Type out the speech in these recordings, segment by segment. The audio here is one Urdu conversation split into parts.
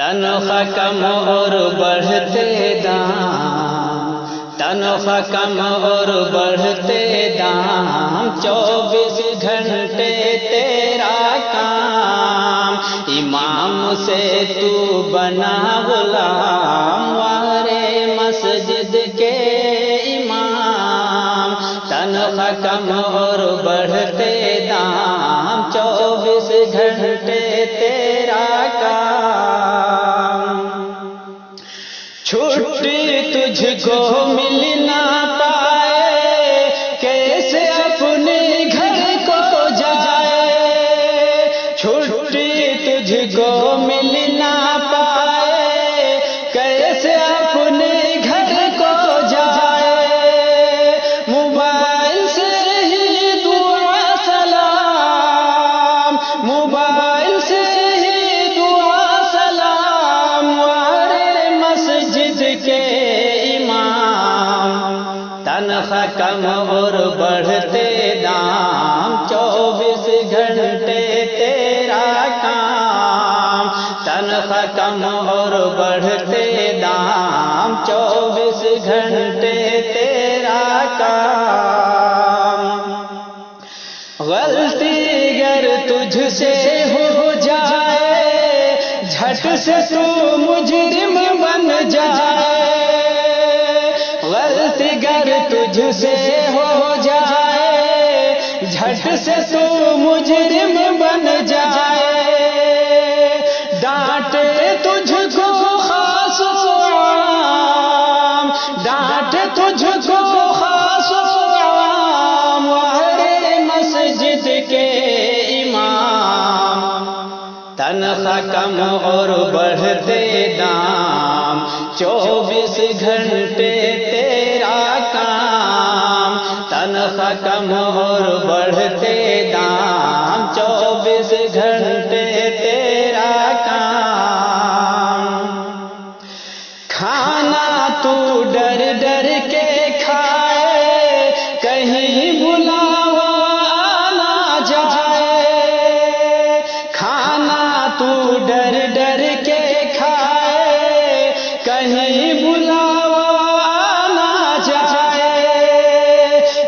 تنخواہ کم اور بڑھتے دام، تنخواہ کم اور بڑھتے دام، 24 گھنٹے تیرا کام، امام سے تو بنا غلام، وارے مسجد کے امام، تنخواہ کم اور بڑھتے دام، 24 گھنٹے تیرا کام، چھٹی تجھ کو مل نہ پائے، کیسے اپنے گھر کو جائے، چھٹی تجھ کو مل نہ پائے، کیسے اپنے گھر کو جائے، موبائل سے ہی دعا سلام، موبائل سے ہی دعا سلام، وارے مسجد کے امام، تنخواہ کم اور بڑھتے دام، 24 گھنٹے تیرا کام، تنخواہ کم اور بڑھتے دام، 24 گھنٹے تیرا کام، غلطی گر تجھ سے ہو جائے، جھٹ سے تو مجرم بن جائے، غلطی گر تجھ سے ہو جائے، جھٹ سے تو مجرم بن جائے، ڈانٹے تجھ کو خاص و عام، ڈانٹے تجھ کو خاص و عام، وارے مسجد کے امام، تنخواہ کم اور بڑھتے دام، 24 گھنٹے تیرا کام، تنخواہ کم اور بڑھتے دام، 24 گھنٹے تیرا کام، کھانا تو ڈر ڈر کے کھائے، کہیں بلاوا نہ جائے، کھانا تو ڈر ڈر کے کھائے، کہیں بلاوا نہ جائے،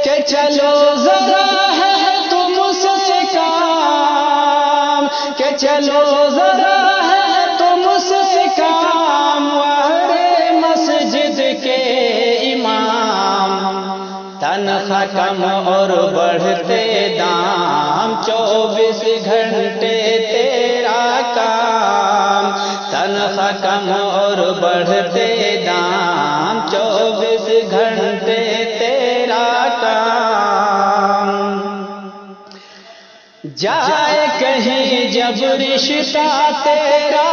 کہ چلو ذرا ہے تم سے کام، کہ چلو ذرا ہے تم سے کام، وارے مسجد کے امام، تنخواہ کم اور بڑھتے دام، 24 گھنٹے تیرا کام، تنخواہ کم اور بڑھتے دام، 24 گھنٹے تیرا کام، جائے کہیں جب رشتہ تیرا،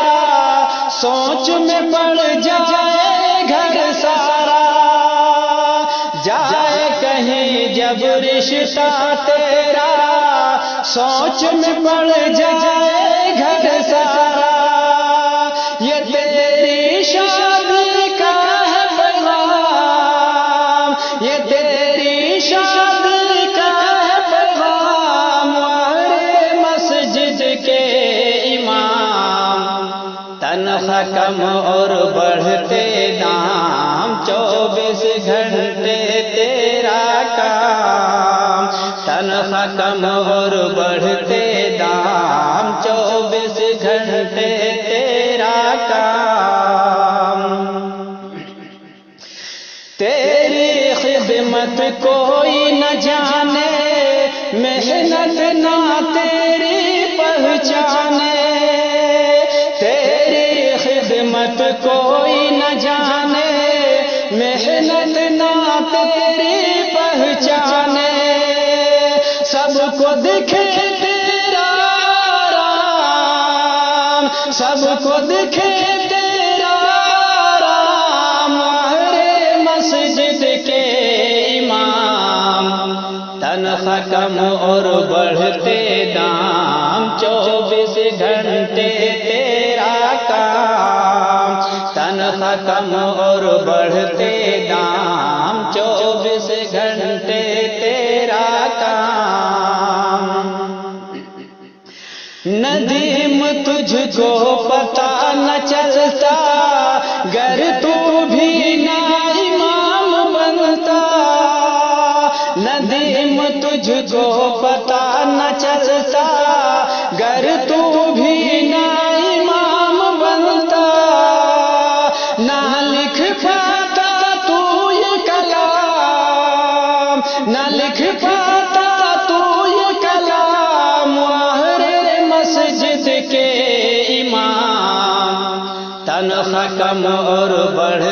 سوچ میں پڑ جائے گھر سارا، جائے کہیں جب رشتہ تیرا، سوچ میں پڑ جائے گھر سارا، یہ تیری شادی کا ہے پیغام، یہ تیری شادی کا ہے پیغام، وارے مسجد کے امام، تنخواہ کم اور بڑھتے دام، 24 گھنٹے تیرا کام، تنخواہ کم اور بڑھتے دام، 24 گھنٹے تیرا کام، تیری خدمت کوئی نہ جانے، محنت نہ تیری پہچانے، تیری خدمت کوئی نہ جانے، محنت نہ تیری پہچانے، سب کو دکھے تیرا آرام، سب کو دکھے تیرا آرام، وارے مسجد کے امام، تنخواہ کم اور بڑھتے دام، 24 گھنٹے تیرا کام، تنخواہ کم اور بڑھتے دام، 24 گھنٹے تیرا کام، ندیم تجھ کو پتہ نہ چل ندیم تجھ کو پتا نہ چلتا، گر تو بھی نہ امام بنتا، نہ لکھ پاتا تو یہ کلام، نہ لکھ پاتا تو یہ کلام، ماہر مسجد کے امام، تنخواہ کم اور